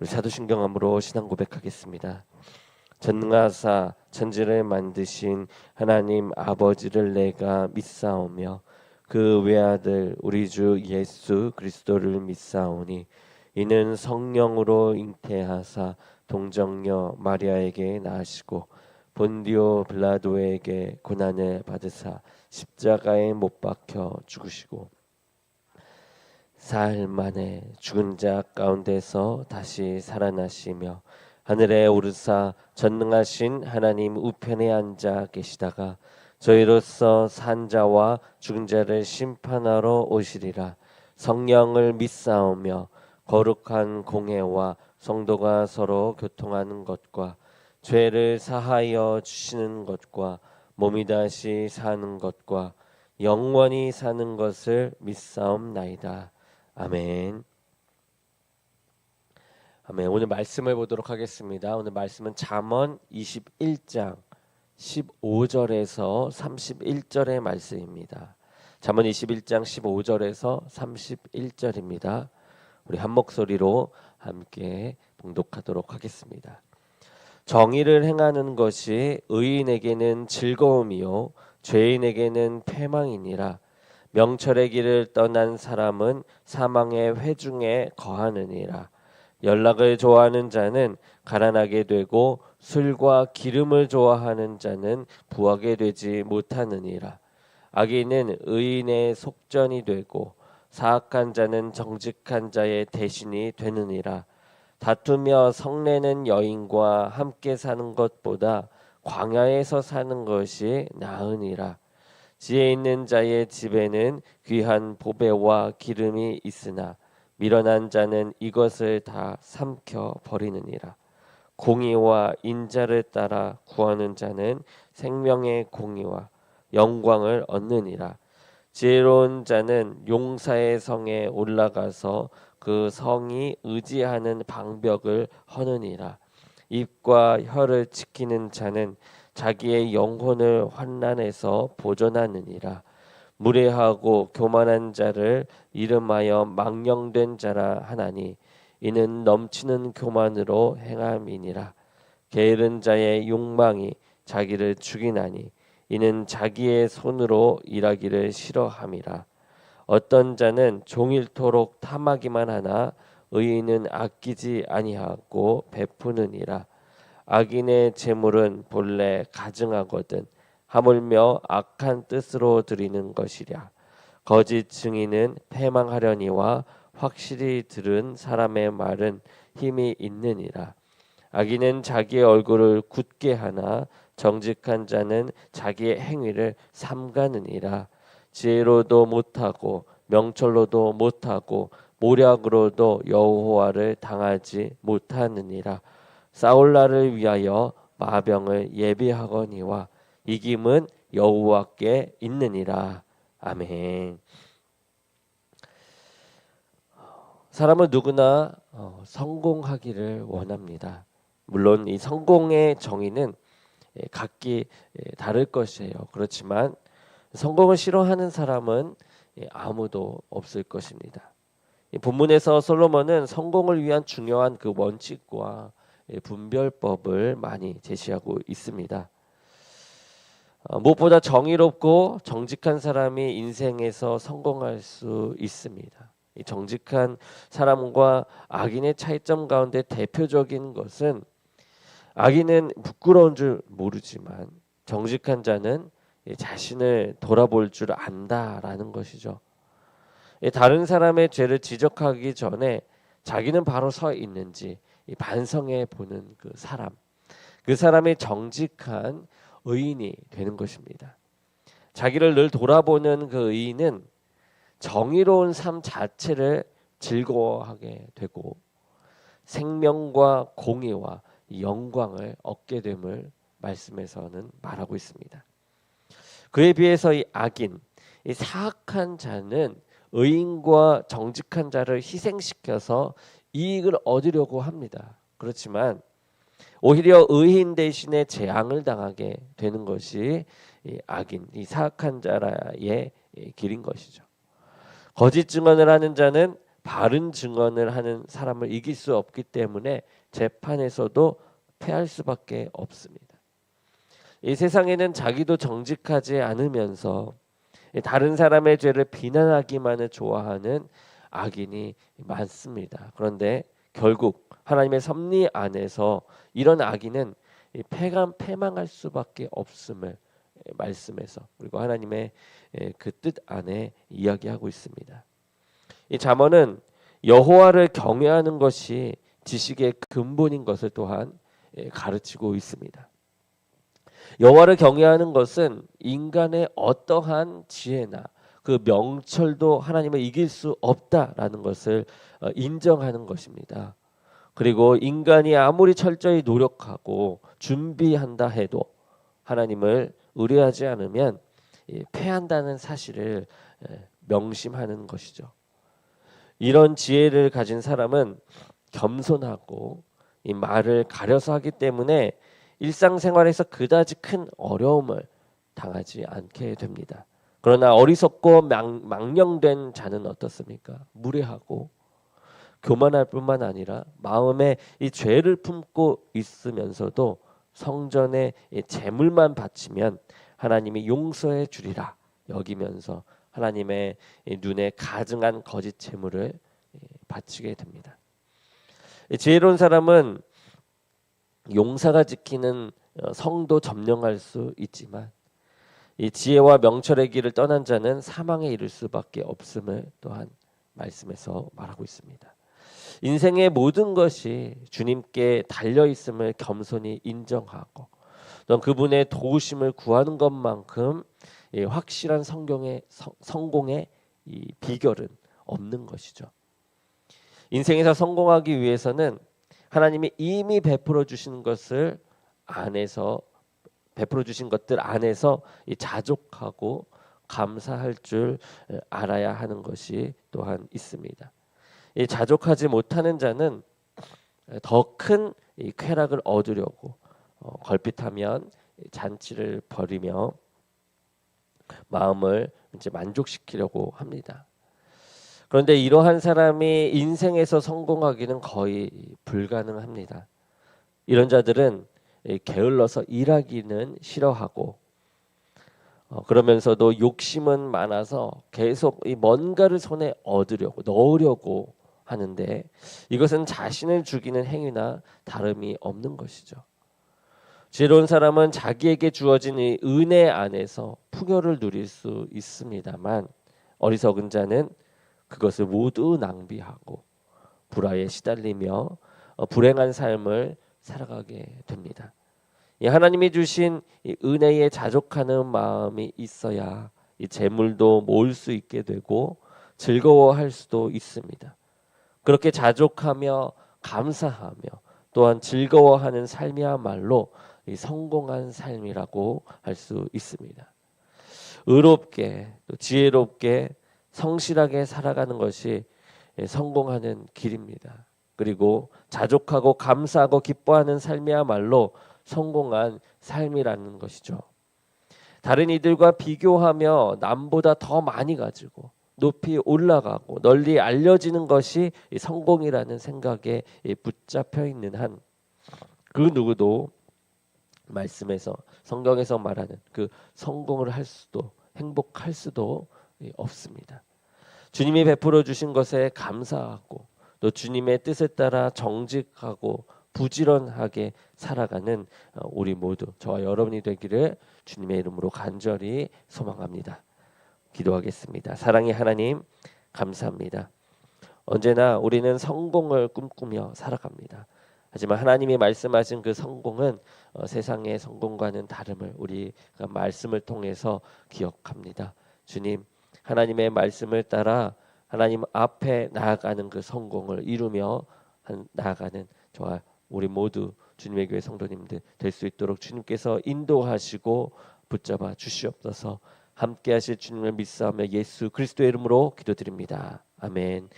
우리 사도신경함으로 신앙 고백하겠습니다. 전능하사 천지를 만드신 하나님 아버지를 내가 믿사오며 그 외아들 우리 주 예수 그리스도를 믿사오니 이는 성령으로 잉태하사 동정녀 마리아에게 낳으시고 본디오 빌라도에게 고난을 받으사 십자가에 못 박혀 죽으시고 사흘 만에 죽은 자 가운데서 다시 살아나시며 하늘에 오르사 전능하신 하나님 우편에 앉아 계시다가 저희로서 산 자와 죽은 자를 심판하러 오시리라. 성령을 믿사오며 거룩한 공회와 성도가 서로 교통하는 것과 죄를 사하여 주시는 것과 몸이 다시 사는 것과 영원히 사는 것을 믿사옵나이다. 아멘. 아멘. 오늘 말씀을 보도록 하겠습니다. 오늘 말씀은 잠언 21장 15절에서 31절의 말씀입니다. 잠언 21장 15절에서 31절입니다. 우리 한 목소리로 함께 봉독하도록 하겠습니다. 정의를 행하는 것이 의인에게는 즐거움이요 죄인에게는 패망이니라. 명철의 길을 떠난 사람은 사망의 회중에 거하느니라. 연락을 좋아하는 자는 가난하게 되고 술과 기름을 좋아하는 자는 부하게 되지 못하느니라. 악인은 의인의 속전이 되고 사악한 자는 정직한 자의 대신이 되느니라. 다투며 성내는 여인과 함께 사는 것보다 광야에서 사는 것이 나으니라. 지혜 있는 자의 집에는 귀한 보배와 기름이 있으나 미련한 자는 이것을 다 삼켜 버리느니라. 공의와 인자를 따라 구하는 자는 생명의 공의와 영광을 얻느니라. 지혜로운 자는 용사의 성에 올라가서 그 성이 의지하는 방벽을 허느니라. 입과 혀를 지키는 자는 자기의 영혼을 환난에서 보존하느니라. 무례하고 교만한 자를 이름하여 망령된 자라 하나니 이는 넘치는 교만으로 행함이니라. 게으른 자의 욕망이 자기를 죽이나니 이는 자기의 손으로 일하기를 싫어함이라. 어떤 자는 종일토록 탐하기만 하나 의인은 아끼지 아니하고 베푸느니라. 악인의 재물은 본래 가증하거든 하물며 악한 뜻으로 드리는 것이랴. 거짓 증인은 패망하려니와 확실히 들은 사람의 말은 힘이 있느니라. 악인은 자기의 얼굴을 굳게 하나 정직한 자는 자기의 행위를 삼가느니라. 지혜로도 못하고 명철로도 못하고 모략으로도 여호와를 당하지 못하느니라. 싸울 날을 위하여 마병을 예비하거니와 이김은 여호와께 있느니라. 아멘. 사람은 누구나 성공하기를 원합니다. 물론 이 성공의 정의는 각기 다를 것이에요. 그렇지만 성공을 싫어하는 사람은 아무도 없을 것입니다. 본문에서 솔로몬은 성공을 위한 중요한 그 원칙과 분별법을 많이 제시하고 있습니다. 무엇보다 정의롭고 정직한 사람이 인생에서 성공할 수 있습니다. 이 정직한 사람과 악인의 차이점 가운데 대표적인 것은 악인은 부끄러운 줄 모르지만 정직한 자는 자신을 돌아볼 줄 안다라는 것이죠. 다른 사람의 죄를 지적하기 전에 자기는 바로 서 있는지 반성해 보는 그 사람이 정직한 의인이 되는 것입니다. 자기를 늘 돌아보는 그 의인은 정의로운 삶 자체를 즐거워하게 되고 생명과 공의와 영광을 얻게 됨을 말씀에서는 말하고 있습니다. 그에 비해서 이 악인, 이 사악한 자는 의인과 정직한 자를 희생시켜서 이익을 얻으려고 합니다. 그렇지만 오히려 의인 대신에 재앙을 당하게 되는 것이 이 악인, 이 사악한 자의 길인 것이죠. 거짓 증언을 하는 자는 바른 증언을 하는 사람을 이길 수 없기 때문에 재판에서도 패할 수밖에 없습니다. 이 세상에는 자기도 정직하지 않으면서 다른 사람의 죄를 비난하기만을 좋아하는 악인이 많습니다. 그런데 결국 하나님의 섭리 안에서 이런 악인은 패망할 수밖에 없음을 말씀에서 그리고 하나님의 그 뜻 안에 이야기하고 있습니다. 이 잠언은 여호와를 경외하는 것이 지식의 근본인 것을 또한 가르치고 있습니다. 여호와를 경외하는 것은 인간의 어떠한 지혜나 그 명철도 하나님을 이길 수 없다라는 것을 인정하는 것입니다. 그리고 인간이 아무리 철저히 노력하고 준비한다 해도 하나님을 의뢰하지 않으면 패한다는 사실을 명심하는 것이죠. 이런 지혜를 가진 사람은 겸손하고 이 말을 가려서 하기 때문에 일상생활에서 그다지 큰 어려움을 당하지 않게 됩니다. 그러나 어리석고 망령된 자는 어떻습니까? 무례하고 교만할 뿐만 아니라 마음에 이 죄를 품고 있으면서도 성전에 제물만 바치면 하나님이 용서해 주리라 여기면서 하나님의 눈에 가증한 거짓 제물을 바치게 됩니다. 지혜로운 사람은 용사가 지키는 성도 점령할 수 있지만 이 지혜와 명철의 길을 떠난 자는 사망에 이를 수밖에 없음을 또한 말씀에서 말하고 있습니다. 인생의 모든 것이 주님께 달려 있음을 겸손히 인정하고 또 그분의 도우심을 구하는 것만큼 확실한 성공의 이 비결은 없는 것이죠. 인생에서 성공하기 위해서는 하나님이 이미 베풀어 주신 것을 안에서 베풀어 주신 것들 안에서 자족하고 감사할 줄 알아야 하는 것이 또한 있습니다. 이 자족하지 못하는 자는 더 큰 쾌락을 얻으려고 걸핏하면 잔치를 벌이며 마음을 이제 만족시키려고 합니다. 그런데 이러한 사람이 인생에서 성공하기는 거의 불가능합니다. 이런 자들은 게을러서 일하기는 싫어하고 그러면서도 욕심은 많아서 계속 이 뭔가를 손에 얻으려고 넣으려고 하는데 이것은 자신을 죽이는 행위나 다름이 없는 것이죠. 지혜로운 사람은 자기에게 주어진 이 은혜 안에서 풍요를 누릴 수 있습니다만 어리석은 자는 그것을 모두 낭비하고 불화에 시달리며 불행한 삶을 살아가게 됩니다. 이 하나님이 주신 이 은혜에 자족하는 마음이 있어야 이 재물도 모을 수 있게 되고 즐거워할 수도 있습니다. 그렇게 자족하며 감사하며 또한 즐거워하는 삶이야말로 이 성공한 삶이라고 할 수 있습니다. 의롭게 또 지혜롭게 성실하게 살아가는 것이 성공하는 길입니다. 그리고 자족하고 감사하고 기뻐하는 삶이야말로 성공한 삶이라는 것이죠. 다른 이들과 비교하며 남보다 더 많이 가지고 높이 올라가고 널리 알려지는 것이 성공이라는 생각에 붙잡혀 있는 한 그 누구도 말씀에서 성경에서 말하는 그 성공을 할 수도 행복할 수도 없습니다. 주님이 베풀어 주신 것에 감사하고 또 주님의 뜻에 따라 정직하고 부지런하게 살아가는 우리 모두 저와 여러분이 되기를 주님의 이름으로 간절히 소망합니다. 기도하겠습니다. 사랑의 하나님 감사합니다. 언제나 우리는 성공을 꿈꾸며 살아갑니다. 하지만 하나님이 말씀하신 그 성공은 세상의 성공과는 다름을 우리가 말씀을 통해서 기억합니다. 주님, 하나님의 말씀을 따라 하나님 앞에 나아가는 그 성공을 이루며 나아가는 저와 우리 모두 주님의 교회 성도님들 될 수 있도록 주님께서 인도하시고 붙잡아 주시옵소서. 함께 하실 주님을 믿사오며 예수 그리스도의 이름으로 기도드립니다. 아멘.